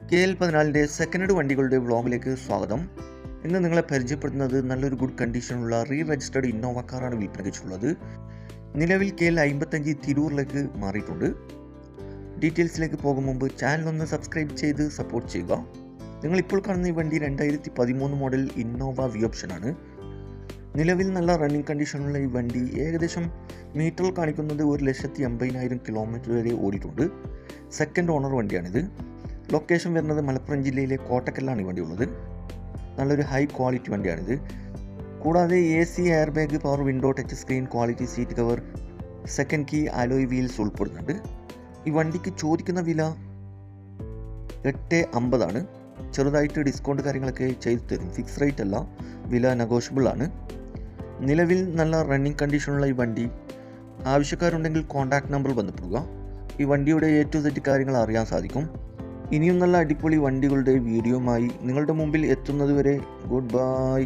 KL14 second വണ്ടികളുടെ വ്ളോഗിലേക്ക് സ്വാഗതം. ഇന്ന് നിങ്ങളെ പരിചയപ്പെടുത്തുന്നത് നല്ലൊരു ഗുഡ് കണ്ടീഷനുള്ള റീ രജിസ്റ്റേർഡ് ഇന്നോവ കാറാണ് വിൽപ്പനയ്ക്കുള്ളത്. നിലവിൽ KL55 തിരൂരിലേക്ക് മാറിയിട്ടുണ്ട്. ഡീറ്റെയിൽസിലേക്ക് പോകും മുമ്പ് ചാനൽ ഒന്ന് സബ്സ്ക്രൈബ് ചെയ്ത് സപ്പോർട്ട് ചെയ്യുക. നിങ്ങളിപ്പോൾ കാണുന്ന ഈ വണ്ടി 2013 മോഡൽ ഇന്നോവ വി ഓപ്ഷനാണ്. നിലവിൽ നല്ല റണ്ണിങ് കണ്ടീഷനുള്ള ഈ വണ്ടി ഏകദേശം മീറ്ററിൽ കാണിക്കുന്നത് 1,80,000 കിലോമീറ്റർ വരെ ഓടിയിട്ടുണ്ട്. Second owner വണ്ടിയാണിത്. ലൊക്കേഷൻ വരുന്നത് മലപ്പുറം ജില്ലയിലെ കോട്ടക്കലിലാണ് ഈ വണ്ടി ഉള്ളത്. നല്ലൊരു ഹൈ ക്വാളിറ്റി വണ്ടിയാണിത്. കൂടാതെ AC, air bag, power window, touch screen, quality seat cover, second key, alloy wheels ഉൾപ്പെടുന്നുണ്ട്. ഈ വണ്ടിക്ക് ചോദിക്കുന്ന വില 850 ആണ്. ചെറുതായിട്ട് ഡിസ്കൗണ്ട് കാര്യങ്ങളൊക്കെ ചെയ്തു തരും. ഫിക്സ് റേറ്റ് അല്ല, വില നെഗോഷ്യബിൾ ആണ്. നിലവിൽ നല്ല റണ്ണിങ് കണ്ടീഷനുള്ള ഈ വണ്ടി ആവശ്യക്കാരുണ്ടെങ്കിൽ കോൺടാക്ട് നമ്പറിൽ ബന്ധപ്പെടുക. ഈ വണ്ടിയുടെ A to Z കാര്യങ്ങൾ അറിയാൻ സാധിക്കും. ഇനിയും നല്ല അടിപൊളി വണ്ടികളുടെ വീഡിയോയുമായി നിങ്ങളുടെ മുമ്പിൽ എത്തുന്നതുവരെ ഗുഡ് ബൈ.